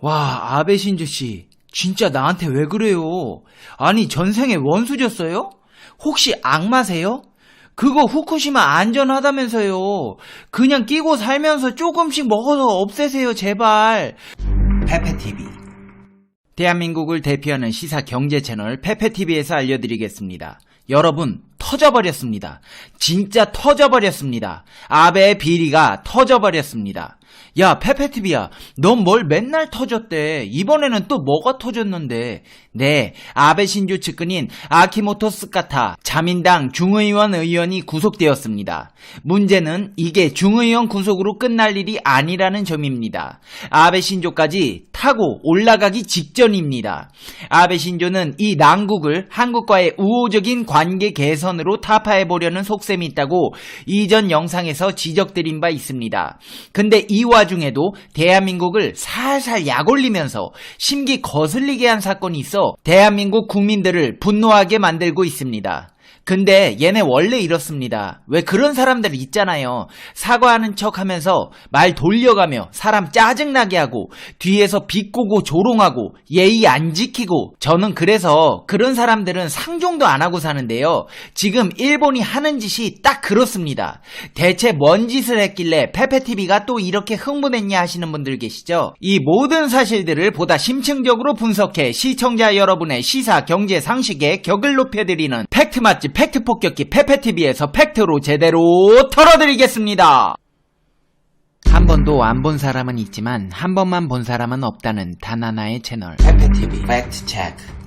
와, 아베 신조씨, 진짜 나한테 왜 그래요? 아니, 전생에 원수졌어요? 혹시 악마세요? 그거 후쿠시마 안전하다면서요. 그냥 끼고 살면서 조금씩 먹어서 없애세요, 제발. 페페TV. 대한민국을 대표하는 시사 경제 채널 페페TV에서 알려드리겠습니다. 여러분, 터져버렸습니다. 진짜 터져버렸습니다. 아베의 비리가 터져버렸습니다. 야, 페페TV야, 넌 뭘 맨날 터졌대. 이번에는 또 뭐가 터졌는데. 네, 아베 신조 측근인 아키모토 스카타 자민당 중의원 의원이 구속되었습니다. 문제는 이게 중의원 구속으로 끝날 일이 아니라는 점입니다. 아베 신조까지 타고 올라가기 직전입니다. 아베 신조는 이 난국을 한국과의 우호적인 관계 개선으로 타파해보려는 속셈이 있다고 이전 영상에서 지적드린 바 있습니다. 근데 이 와중에도 대한민국을 살살 약올리면서 심기 거슬리게 한 사건이 있어 대한민국 국민들을 분노하게 만들고 있습니다. 근데 얘네 원래 이렇습니다. 왜 그런 사람들 있잖아요. 사과하는 척 하면서 말 돌려가며 사람 짜증나게 하고 뒤에서 비꼬고 조롱하고 예의 안 지키고, 저는 그래서 그런 사람들은 상종도 안 하고 사는데요. 지금 일본이 하는 짓이 딱 그렇습니다. 대체 뭔 짓을 했길래 페페TV가 또 이렇게 흥분했냐 하시는 분들 계시죠? 이 모든 사실들을 보다 심층적으로 분석해 시청자 여러분의 시사 경제 상식에 격을 높여드리는 팩트 맛집 팩트 폭격기 페페TV에서 팩트로 제대로 털어드리겠습니다. 한 번도 안 본 사람은 있지만 한 번만 본 사람은 없다는 단 하나의 채널 페페TV 팩트 체크.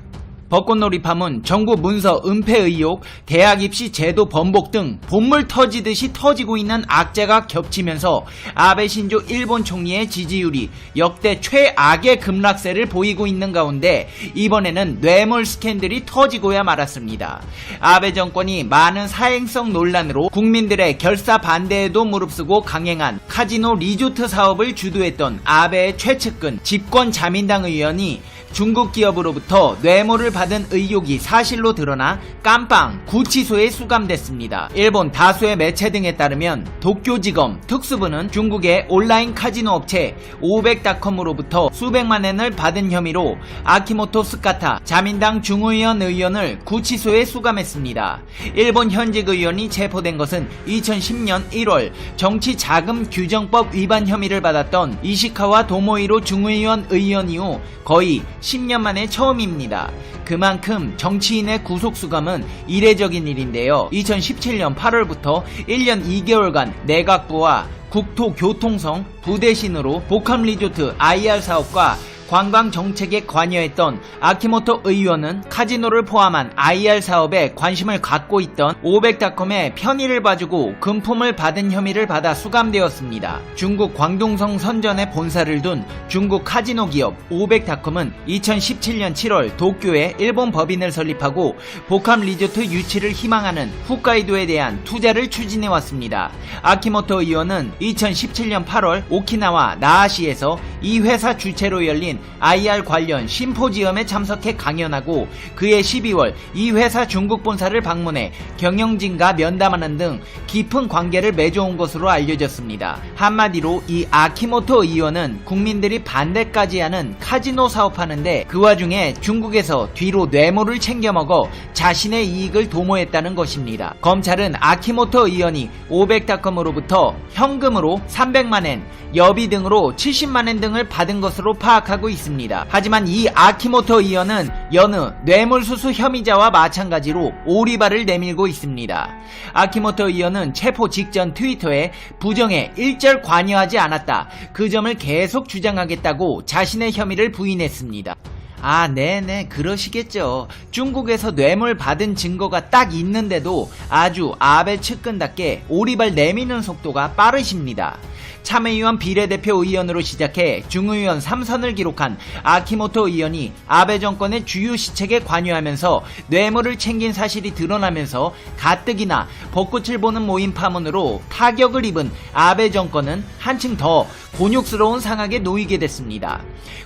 벚꽃놀이 파문, 정부 문서 은폐 의혹, 대학 입시 제도 번복 등 본물 터지듯이 터지고 있는 악재가 겹치면서 아베 신조 일본 총리의 지지율이 역대 최악의 급락세를 보이고 있는 가운데 이번에는 뇌물 스캔들이 터지고야 말았습니다. 아베 정권이 많은 사행성 논란으로 국민들의 결사 반대에도 무릅쓰고 강행한 카지노 리조트 사업을 주도했던 아베의 최측근 집권 자민당 의원이 중국 기업으로부터 뇌물을 받은 의혹이 사실로 드러나 깜빵 구치소에 수감됐습니다. 일본 다수의 매체 등에 따르면 도쿄지검 특수부는 중국의 온라인 카지노 업체 500.com으로부터 수백만 엔을 받은 혐의로 아키모토 스카타 자민당 중의원 의원을 구치소에 수감했습니다. 일본 현직 의원이 체포된 것은 2010년 1월 정치자금규정법 위반 혐의를 받았던 이시카와 도모이로 중의원 의원 이후 거의 10년 만에 처음입니다. 그만큼 정치인의 구속수감은 이례적인 일인데요. 2017년 8월부터 1년 2개월간 내각부와 국토교통성 부대신으로 복합리조트 IR 사업과 관광정책에 관여했던 아키모토 의원은 카지노를 포함한 IR 사업에 관심을 갖고 있던 500.com의 편의를 봐주고 금품을 받은 혐의를 받아 수감되었습니다. 중국 광둥성 선전에 본사를 둔 중국 카지노 기업 500.com은 2017년 7월 도쿄에 일본 법인을 설립하고 복합 리조트 유치를 희망하는 홋카이도에 대한 투자를 추진해왔습니다. 아키모토 의원은 2017년 8월 오키나와 나하시에서 이 회사 주최로 열린 IR 관련 심포지엄에 참석해 강연하고 그해 12월 이 회사 중국 본사를 방문해 경영진과 면담하는 등 깊은 관계를 맺어온 것으로 알려졌습니다. 한마디로 이 아키모토 의원은 국민들이 반대까지 하는 카지노 사업하는데 그 와중에 중국에서 뒤로 뇌물을 챙겨 먹어 자신의 이익을 도모했다는 것입니다. 검찰은 아키모토 의원이 500.com으로부터 현금으로 300만엔, 여비 등으로 70만엔 등을 받은 것으로 파악하고 있습니다. 하지만 이 아키모토 의원은 여느 뇌물수수 혐의자와 마찬가지로 오리발을 내밀고 있습니다. 아키모토 의원은 체포 직전 트위터에 부정에 일절 관여하지 않았다. 그 점을 계속 주장하겠다고 자신의 혐의를 부인했습니다. 아, 네네, 그러시겠죠. 중국에서 뇌물 받은 증거가 딱 있는데도 아주 아베 측근답게 오리발 내미는 속도가 빠르십니다. 참의원 비례대표 의원으로 시작해 중의원 3선을 기록한 아키모토 의원이 아베 정권의 주요 시책에 관여하면서 뇌물을 챙긴 사실이 드러나면서 가뜩이나 벚꽃을 보는 모임 파문으로 타격을 입은 아베 정권은 한층 더 곤욕스러운 상황에 놓이게 됐습니다.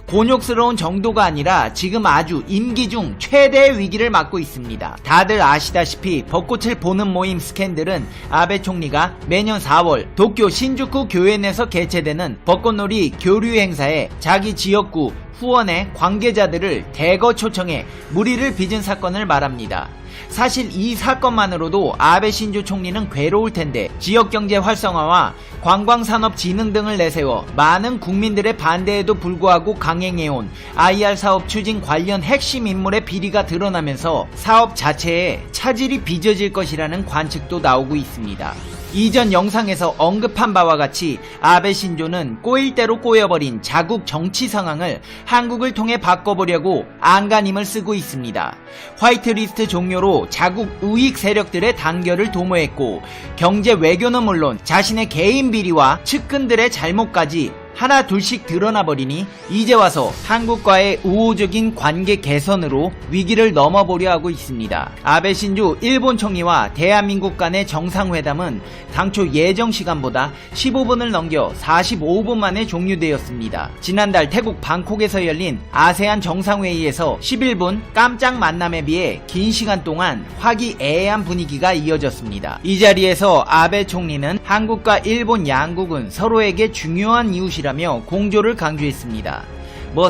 곤욕스러운 정도가 아니라 지금 아주 임기 중 최대의 위기를 맞고 있습니다. 다들 아시다시피 벚꽃을 보는 모임 스캔들은 아베 총리가 매년 4월 도쿄 신주쿠 교회 내에서 개최되는 벚꽃놀이 교류 행사에 자기 지역구 후원의 관계자들을 대거 초청해 물의를 빚은 사건을 말합니다. 사실 이 사건만으로도 아베 신조 총리는 괴로울 텐데 지역경제 활성화와 관광산업 진흥 등을 내세워 많은 국민들의 반대에도 불구하고 강행해온 IR 사업 추진 관련 핵심 인물의 비리가 드러나면서 사업 자체에 차질이 빚어질 것이라는 관측도 나오고 있습니다. 이전 영상에서 언급한 바와 같이 아베 신조는 꼬일 대로 꼬여버린 자국 정치 상황을 한국을 통해 바꿔보려고 안간힘을 쓰고 있습니다. 화이트리스트 종료로 자국 우익 세력들의 단결을 도모했고 경제 외교는 물론 자신의 개인 비리와 측근들의 잘못까지 하나 둘씩 드러나버리니 이제 와서 한국과의 우호적인 관계 개선으로 위기를 넘어보려 하고 있습니다. 아베 신조 일본 총리와 대한민국 간의 정상회담은 당초 예정 시간보다 15분을 넘겨 45분 만에 종료되었습니다. 지난달 태국 방콕에서 열린 아세안 정상회의에서 11분 깜짝 만남에 비해 긴 시간 동안 화기애애한 분위기가 이어졌습니다. 이 자리에서 아베 총리는 한국과 일본 양국은 서로에게 중요한 이웃이라며 공조를 강조했습니다.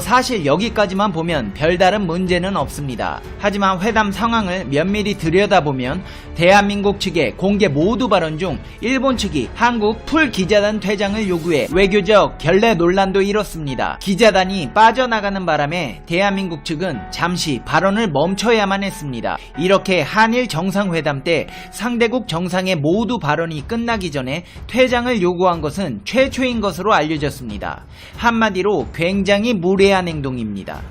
사실 여기까지만 보면 별다른 문제는 없습니다. 하지만 회담 상황을 면밀히 들여다보면 대한민국 측의 공개 모두 발언 중 일본 측이 한국 풀 기자단 퇴장을 요구해 외교적 결례 논란도 일었습니다. 기자단이 빠져나가는 바람에 대한민국 측은 잠시 발언을 멈춰야만 했습니다. 이렇게 한일 정상회담 때 상대국 정상의 모두 발언이 끝나기 전에 퇴장을 요구한 것은 최초인 것으로 알려졌습니다. 한마디로 굉장히 무례한 행동입니다.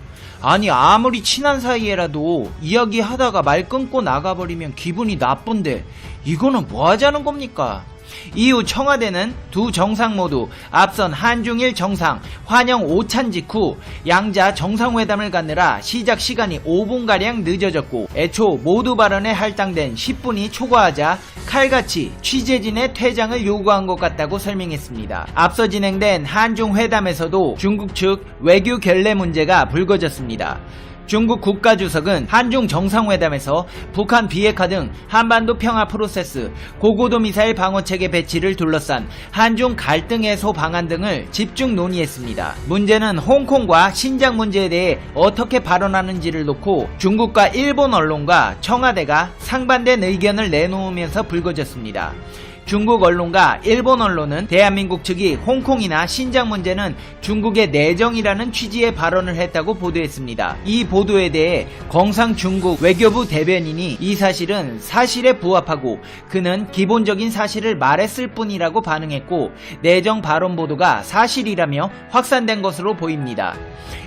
아니 아무리 친한 사이에라도 이야기하다가 말 끊고 나가버리면 기분이 나쁜데 이거는 뭐 하자는 겁니까? 이후 청와대는 두 정상 모두 앞선 한중일 정상 환영 오찬 직후 양자 정상회담을 갖느라 시작 시간이 5분가량 늦어졌고 애초 모두 발언에 할당된 10분이 초과하자 칼같이 취재진의 퇴장을 요구한 것 같다고 설명했습니다. 앞서 진행된 한중회담에서도 중국 측 외교 결례 문제가 불거졌습니다. 중국 국가주석은 한중 정상회담에서 북한 비핵화 등 한반도 평화 프로세스, 고고도 미사일 방어체계 배치를 둘러싼 한중 갈등 해소 방안 등을 집중 논의했습니다. 문제는 홍콩과 신장 문제에 대해 어떻게 발언하는지를 놓고 중국과 일본 언론과 청와대가 상반된 의견을 내놓으면서 불거졌습니다. 중국 언론과 일본 언론은 대한민국 측이 홍콩이나 신장 문제는 중국의 내정이라는 취지의 발언을 했다고 보도했습니다. 이 보도에 대해 경상 중국 외교부 대변인이 이 사실은 사실에 부합하고 그는 기본적인 사실을 말했을 뿐이라고 반응했고 내정 발언 보도가 사실이라며 확산된 것으로 보입니다.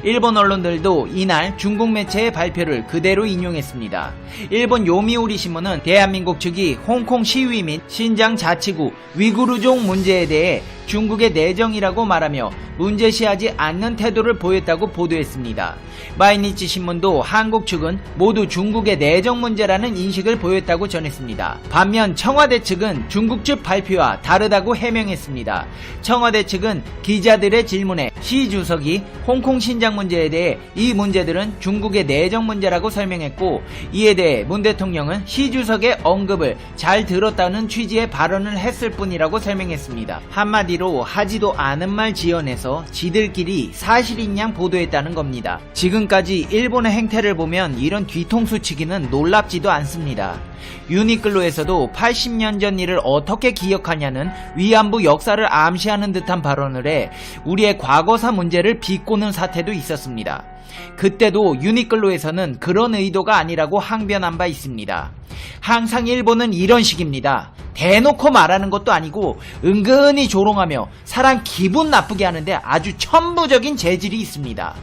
일본 언론들도 이날 중국 매체의 발표를 그대로 인용했습니다. 일본 요미우리 신문은 대한민국 측이 홍콩 시위 및 신장 자치구 위구르족 문제에 대해 중국의 내정이라고 말하며 문제시하지 않는 태도를 보였다고 보도했습니다. 마이니치 신문도 한국 측은 모두 중국의 내정 문제라는 인식을 보였다고 전했습니다. 반면 청와대 측은 중국 측 발표와 다르다고 해명했습니다. 청와대 측은 기자들의 질문에 시 주석이 홍콩 신장 문제에 대해 이 문제들은 중국의 내정 문제라고 설명했고 이에 대해 문 대통령은 시 주석의 언급을 잘 들었다는 취지의 발언을 했을 뿐이라고 설명했습니다. 한마디로 하지도 않은 말 지어내서 지들끼리 사실인 양 보도했다는 겁니다. 지금까지 일본의 행태를 보면 이런 뒤통수 치기는 놀랍지도 않습니다. 유니클로에서도 80년 전 일을 어떻게 기억하냐는 위안부 역사를 암시하는 듯한 발언을 해 우리의 과거사 문제를 비꼬는 사태도 있었습니다. 그때도 유니클로에서는 그런 의도가 아니라고 항변한 바 있습니다. 항상 일본은 이런 식입니다. 대놓고 말하는 것도 아니고 은근히 조롱하며 사람 기분 나쁘게 하는데 아주 천부적인 재질이 있습니다.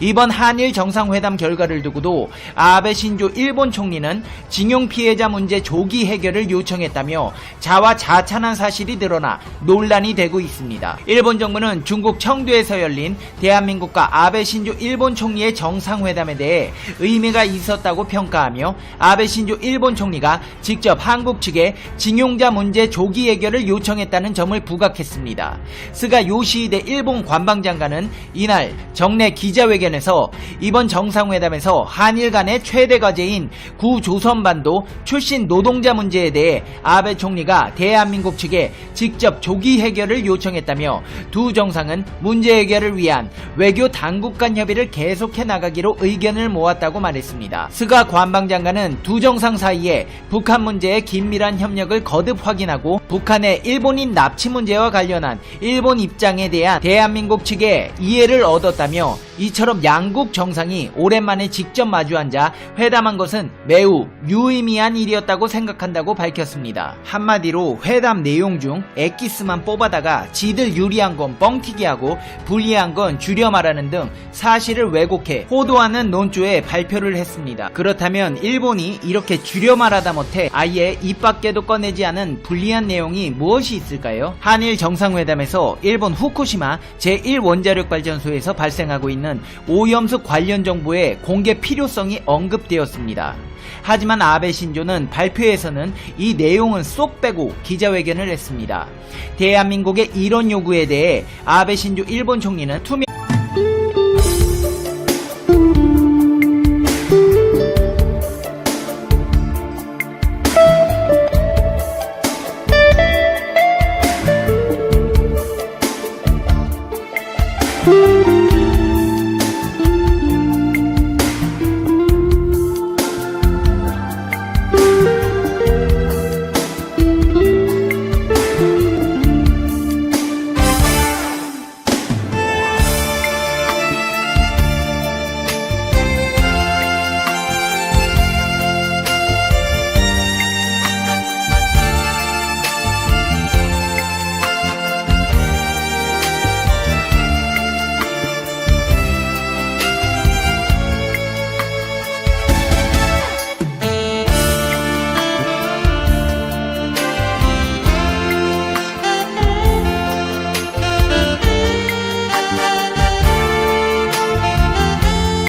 이번 한일 정상회담 결과를 두고도 아베 신조 일본 총리는 징용 피해자 문제 조기 해결을 요청했다며 자화자찬한 사실이 드러나 논란이 되고 있습니다. 일본 정부는 중국 청두에서 열린 대한민국과 아베 신조 일본 총리의 정상회담에 대해 의미가 있었다고 평가하며 아베 신조 일본 총리가 직접 한국 측에 징용자 문제 조기 해결을 요청했다는 점을 부각했습니다. 스가 요시히데 일본 관방장관은 이날 정례 기자회 기자회견에서 이번 정상회담에서 한일 간의 최대 과제인 구조선반도 출신 노동자 문제에 대해 아베 총리가 대한민국 측에 직접 조기 해결을 요청했다며 두 정상은 문제 해결을 위한 외교 당국 간 협의를 계속해 나가기로 의견을 모았다고 말했습니다. 스가 관방장관은 두 정상 사이에 북한 문제의 긴밀한 협력을 거듭 확인하고 북한의 일본인 납치 문제와 관련한 일본 입장에 대한 대한민국 측의 이해를 얻었다며 이처럼 양국 정상이 오랜만에 직접 마주 앉아 회담한 것은 매우 유의미한 일이었다고 생각한다고 밝혔습니다. 한마디로 회담 내용 중 엑기스만 뽑아다가 지들 유리한 건 뻥튀기 하고 불리한 건 줄여 말하는 등 사실을 왜곡해 호도하는 논조에 발표를 했습니다. 그렇다면 일본이 이렇게 줄여 말하다 못해 아예 입 밖에도 꺼내지 않은 불리한 내용이 무엇이 있을까요? 한일 정상회담에서 일본 후쿠시마 제1원자력발전소에서 발생하고 있는 오염수 관련 정보의 공개 필요성이 언급되었습니다. 하지만 아베 신조는 발표에서는 이 내용은 쏙 빼고 기자회견을 했습니다. 대한민국의 이런 요구에 대해 아베 신조 일본 총리는 투명 Thank you.